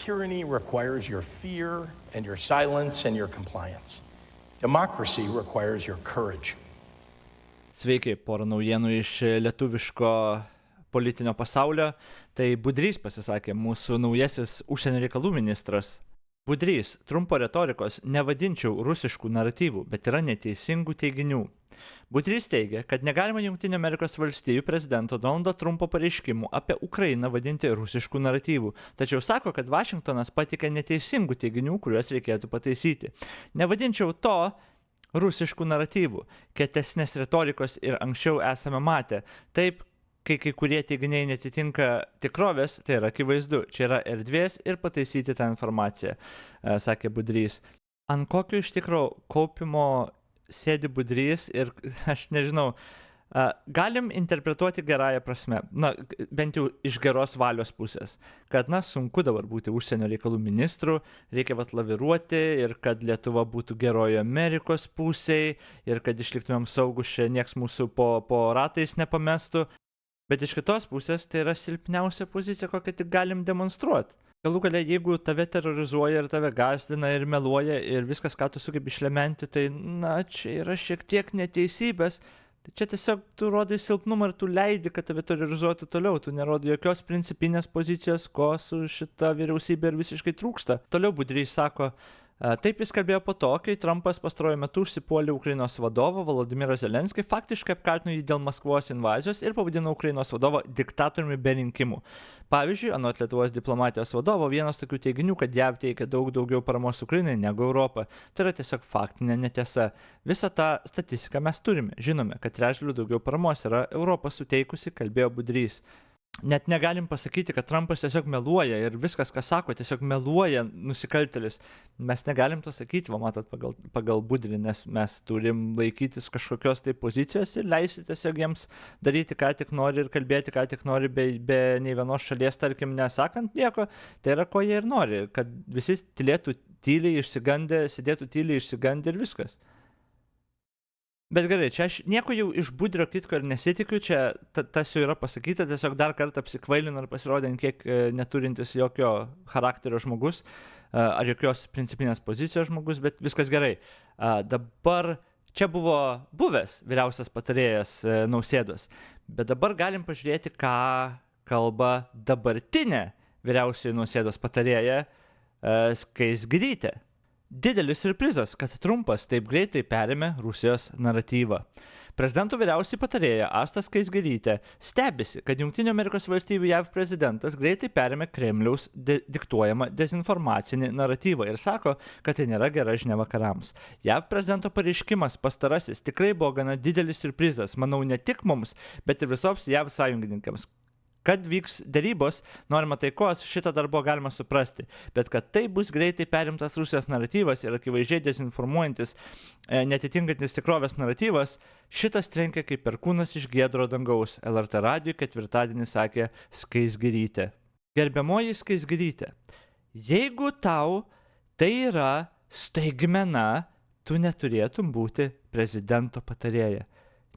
Tyranny requires your fear and your silence and your compliance. Democracy requires your courage. Sveiki, porą naujienų iš lietuviško politinio pasaulio. Tai Budrys pasisakė, mūsų naujasis užsienio reikalų ministras. Budrys, trumpo retorikos nevadinčiau rusiškų naratyvų, bet yra neteisingų teiginių. Budrys teigia, kad negalima Jungtinių Amerikos valstijų prezidento Donaldo Trumpo pareiškimų apie Ukrainą vadinti rusiškų naratyvų, tačiau sako, kad Vašingtonas patikė neteisingų teiginių, kuriuos reikėtų pataisyti. Nevadinčiau to rusiškų naratyvų, kietesnės retorikos ir anksčiau esame matę. Taip, kai kurie teiginiai netitinka tikrovės, tai yra akivaizdu, čia yra erdvės ir pataisyti tą informaciją, sakė Budrys. Ant kokio iš tikro kaupimo sėdi Budrys ir aš nežinau, galim interpretuoti gerąją prasme, bent jau iš geros valios pusės, kad sunku dabar būti užsienio reikalų ministru, reikia laviruoti ir kad Lietuva būtų gerojo Amerikos pusėje ir kad išliktumėm saugus, čia nieks mūsų po ratais nepamestų, bet iš kitos pusės tai yra silpniausia pozicija, kokią tik galim demonstruoti. Galų gale, jeigu tave terrorizuoja ir tave gąsdina ir meluoja ir viskas, ką tu sugebi išlementi, tai čia yra šiek tiek neteisybės. Tai čia tiesiog tu rodai silpnumą ir tu leidi, kad tave terrorizuotų toliau. Tu nerodai jokios principinės pozicijos, ko su šita vyriausybė ir visiškai trūksta. Toliau Budrys sako, taip jis kalbėjo po to, kai Trumpas pastaruoju metu užsipuolė Ukrainos vadovą Volodymyrą Zelenskį, faktiškai apkaltino jį dėl Maskvos invazijos ir pavadino Ukrainos vadovą diktatoriumi be rinkimų. Pavyzdžiui, anot Lietuvos diplomatijos vadovo, vienas tokių teiginių, kad JAV teikia daug daugiau paramos Ukrainai negu Europą. Tai yra tiesiog faktinė netiesa. Visą tą statistiką mes turime. Žinome, kad trečdaliu daugiau paramos yra Europą suteikusi, kalbėjo Budrys. Net negalim pasakyti, kad Trumpas tiesiog meluoja ir viskas, ką sako, tiesiog meluoja nusikaltėlis. Mes negalim to sakyti, matot, pagal Budrį, nes mes turim laikytis kažkokios tai pozicijos ir leisti tiesiog jiems daryti, ką tik nori ir kalbėti, ką tik nori, be nei vienos šalies, tarkim, nesakant nieko. Tai yra, ko jie ir nori, kad visi tylėtų tyliai išsigandę, sėdėtų tyliai išsigandę ir viskas. Bet gerai, čia aš nieko jau iš Budrio kitko ir nesitikiu, čia tas jau yra pasakyta, tiesiog dar kartą apsikvailino ir pasirodė, kiek neturintis jokio charakterio žmogus, ar jokios principinės pozicijos žmogus, bet viskas gerai. Dabar čia buvo buvęs vyriausias patarėjas Nausėdos, bet dabar galim pažiūrėti, ką kalba dabartinė vyriausioji Nausėdos patarėja Skaisgirytė. Didelis siurprizas, kad Trumpas taip greitai perėmė Rusijos naratyvą. Prezidento vyriausiai patarėja Asta Skaisgirytė stebisi, kad Jungtinių Amerikos valstybių JAV prezidentas greitai perėmė Kremliaus diktuojamą dezinformacinį naratyvą ir sako, kad tai nėra gera žinia vakarams. JAV prezidento pareiškimas pastarasis tikrai buvo gana didelis siurprizas, manau, ne tik mums, bet ir visoms JAV sąjungininkams. Kad vyks derybos, norima taikos, šitą dar buvo galima suprasti, bet kad tai bus greitai perimtas Rusijos naratyvas ir akivaizdžiai dezinformuojantis, netitinkantis tikrovės naratyvas, šitas trenkia kaip perkūnas iš giedro dangaus, LRT radijui ketvirtadienį sakė Skaisgirytė. Gerbiamoji Skaisgirytė, jeigu tau tai yra staigmena, tu neturėtum būti prezidento patarėja.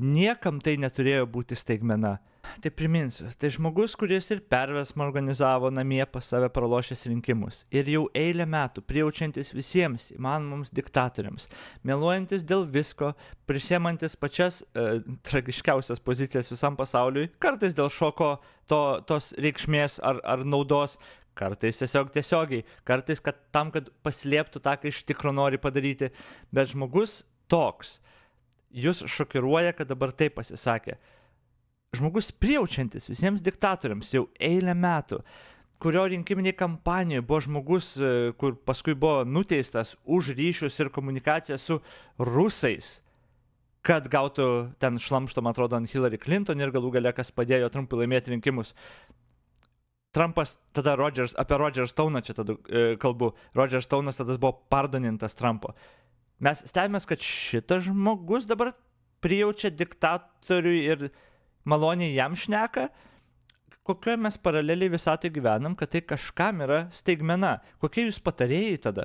Niekam tai neturėjo būti staigmena. Tai priminsiu, tai žmogus, kuris ir perversmą organizavo namie pas save pralošęs rinkimus ir jau eilę metų prijaučiantis visiems įmanomoms diktatoriams, meluojantis dėl visko, prisėmantis pačias tragiškiausias pozicijas visam pasauliui, kartais dėl šoko tos reikšmės ar naudos, kartais tiesiogiai, kartais kad paslėptų tą, ką iš tikro nori padaryti, bet žmogus toks, jūs šokiruoja, kad dabar taip pasisakė. Žmogus prijaučiantis visiems diktatoriams jau eilę metų, kurio rinkiminiai kampanijoje buvo žmogus, kur paskui buvo nuteistas už ryšius ir komunikaciją su rusais, kad gautų ten šlamštą, man atrodo, ant Hillary Clinton ir galų gale, kas padėjo Trumpui laimėti rinkimus. Trumpas tada apie Roger Stone'ą čia tada kalbu, Roger Stone'as tada buvo pardonintas Trumpo. Mes stebimės, kad šitas žmogus dabar prijaučia diktatoriui ir maloniai jam šneka, kokioje mes paraleliai visatoje gyvenam, kad tai kažkam yra staigmena. Kokie jūs patarėjai tada?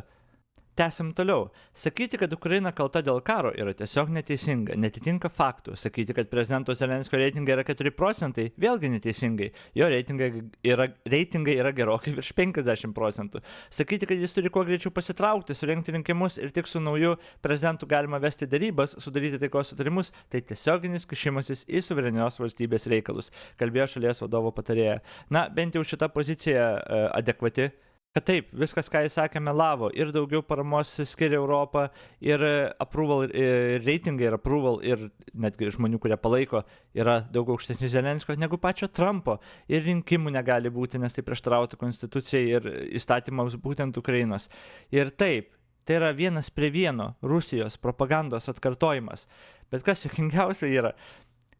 Tęsim toliau. Sakyti, kad Ukraina kalta dėl karo yra tiesiog neteisinga, netitinka faktų. Sakyti, kad prezidento Zelenskio reitingai yra 4 procentai, vėlgi neteisingai. Jo reitingai yra gerokai virš 50 procentų. Sakyti, kad jis turi kuo greičiau pasitraukti, surengti rinkimus ir tik su nauju prezidentu galima vesti darybas, sudaryti taikos sutarimus, tai tiesioginis kišimasis į suverenios valstybės reikalus, kalbėjo šalies vadovo patarėja. Na, bent jau šita pozicija adekvati. Kad taip, viskas, ką jis sakė, melavo ir daugiau paramos skiria Europą, ir approval, ir reitingai, ir approval, ir netgi žmonių, kurie palaiko, yra daug aukštesni Zelenskio negu pačio Trumpo. Ir rinkimų negali būti, nes tai prieštarautų konstitucijai ir įstatymams būtent Ukrainos. Ir taip, tai yra 1:1 Rusijos propagandos atkartojimas. Bet kas juokingiausia yra,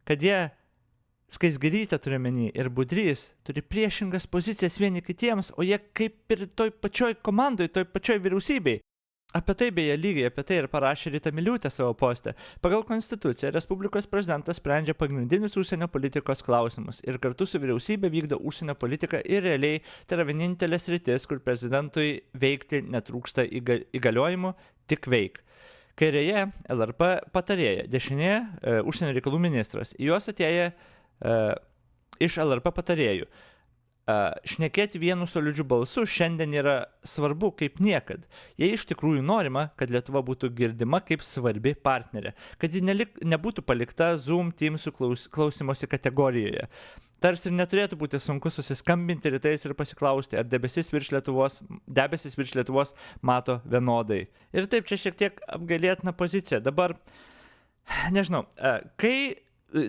kad jie Skaisgirytė turi menį ir Budrys turi priešingas pozicijas vieni kitiems, o jie kaip ir toj pačioj komandoj, toj pačioj vyriausybei. Apie tai beje lygiai apie tai ir parašė Rita Miliūtė savo poste. Pagal konstituciją Respublikos prezidentas sprendžia pagrindinius užsienio politikos klausimus ir kartu su vyriausybė vykdo užsienio politiką ir realiai tai yra vienintelė sritis, kur prezidentui veikti netrūksta įgaliojimų, tik veik. Kairėje LRP patarėja, dešinėje užsienio reikalų ministras. Į juos atėjo iš LRP patarėjų. Šnekėti vienu solidžiu balsu šiandien yra svarbu kaip niekad. Jei iš tikrųjų norima, kad Lietuva būtų girdima kaip svarbi partnerė, kad ji nebūtų palikta Zoom Teamsų klausimosi kategorijoje. Tarsi ir neturėtų būti sunku susiskambinti rytais ir pasiklausti, ar debesis virš Lietuvos mato vienodai. Ir taip, čia šiek tiek apgailėtina pozicija. Dabar, nežinau, kai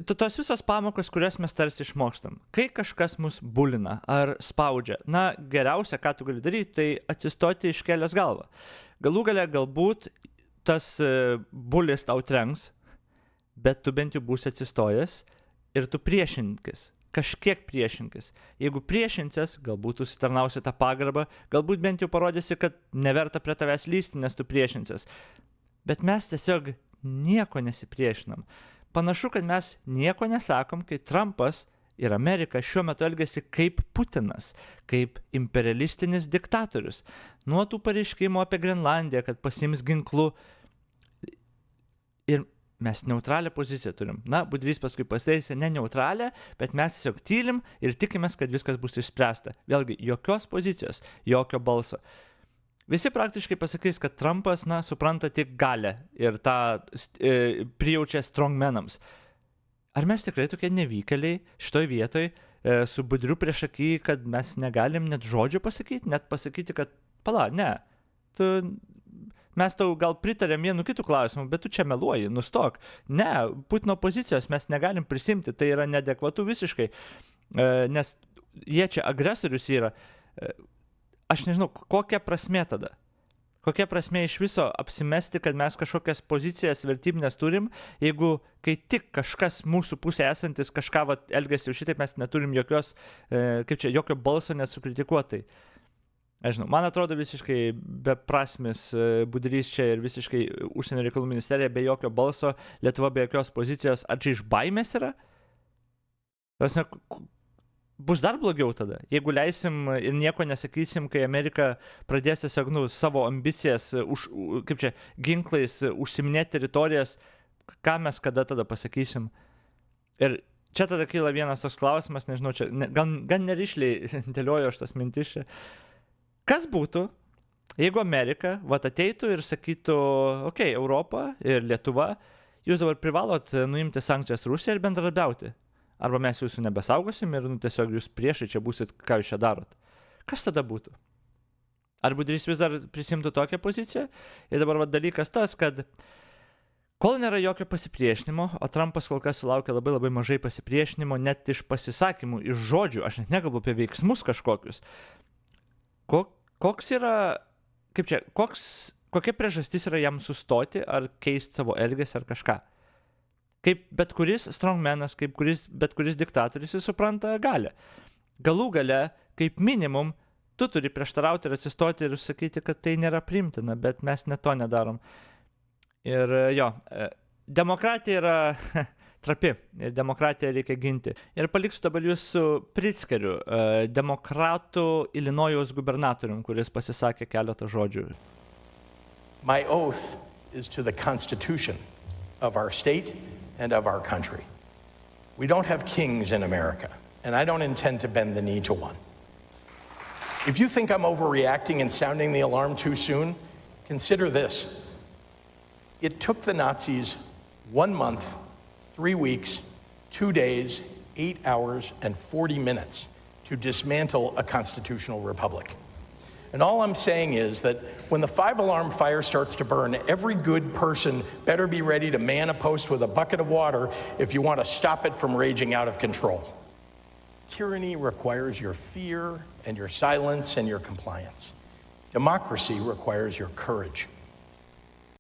tos visos pamokos, kurias mes tarsi išmokstam, kai kažkas mus bulina ar spaudžia, na, geriausia, ką tu gali daryti, tai atsistoti iškėlęs galvą. Galų gale galbūt tas bulis tau trenks, bet tu bent jau būsi atsistojęs ir tu priešinkis, kažkiek priešinkis. Jeigu priešinsies, galbūt užsitarnausi tą pagarbą, galbūt bent jau parodysi, kad neverta prie tavęs lysti, nes tu priešinsies. Bet mes tiesiog nieko nesipriešinam. Panašu, kad mes nieko nesakom, kai Trumpas ir Amerika šiuo metu elgiasi kaip Putinas, kaip imperialistinis diktatorius. Nuo tų pareiškimų apie Grenlandiją, kad pasiims ginklu. Ir mes neutralią poziciją turim. Na, Budrys paskui pasiteisė ne neutralią, bet mes tiesiog tylim ir tikimės, kad viskas bus išspręsta. Vėlgi, jokios pozicijos, jokio balso. Visi praktiškai pasakys, kad Trumpas, na, supranta tik galę ir tą prijaučia strongmenams. Ar mes tikrai tokie nevykėliai šitoj vietoj su Budriu priešaky, kad mes negalim net žodžio pasakyti, net pasakyti, kad pala, ne, mes tau gal pritarėm vienu kitų klausimų, bet tu čia meluoji, nustok. Ne, Putino pozicijos mes negalim prisimti, tai yra neadekvatu visiškai, nes jie čia agresorius yra. Aš nežinau, kokia prasmė tada? Kokia prasmė iš viso apsimesti, kad mes kažkokias pozicijas vertybinės turim, jeigu kai tik kažkas mūsų pusė esantis kažką elgiasi šitaip, mes neturim jokio balso net sukritikuotai. Nežinau, man atrodo visiškai beprasmis Budrys čia ir visiškai užsienio reikalų ministerija be jokio balso, Lietuva be jokios pozicijos. Ar čia iš baimės yra? Bus dar blogiau tada, jeigu leisim ir nieko nesakysim, kai Amerika pradės tiesiog savo ambicijas ginklais užsiminėti teritorijas, ką mes kada tada pasakysim. Ir čia tada kyla vienas toks klausimas, nežinau, čia gan nerišliai dėlioju aš tas mintis čia. Kas būtų, jeigu Amerika ateitų ir sakytų, okei, Europa ir Lietuva, jūs dabar privalot nuimti sankcijas Rusiją ir bendradarbiauti. Arba mes jūsų nebesaugosim ir tiesiog jūs priešai čia būsit, ką jūs čia darot. Kas tada būtų? Ar Budrys vis dar prisimtų tokią poziciją? Ir dabar dalykas tas, kad kol nėra jokio pasipriešinimo, o Trumpas kol kas sulaukia labai mažai pasipriešinimo, net iš pasisakymų, iš žodžių, aš net nekalbu apie veiksmus kažkokius. Kokia priežastis yra jam sustoti ar keisti savo elgesį ar kažką? Kaip bet kuris strongmanas, kaip bet kuris diktatorius, jis supranta galią. Galų gale, kaip minimum, tu turi prieštarauti ir atsistoti ir sakyti, kad tai nėra priimtina, bet mes net to nedarom. Ir jo, demokratija yra trapi, ir demokratiją reikia ginti. Ir paliksiu dabar jūs su Pritzkeriu, demokratų Ilinojaus gubernatorium, kuris pasisakė keletą žodžių. My oath is to the Constitution of our state and of our country. We don't have kings in America, and I don't intend to bend the knee to one. If you think I'm overreacting and sounding the alarm too soon, consider this. It took the Nazis 1 month, 3 weeks, 2 days, 8 hours, and 40 minutes to dismantle a constitutional republic. And all I'm saying is that when the 5-alarm fire starts to burn, every good person better be ready to man a post with a bucket of water if you want to stop it from raging out of control. Tyranny requires your fear and your silence and your compliance. Democracy requires your courage.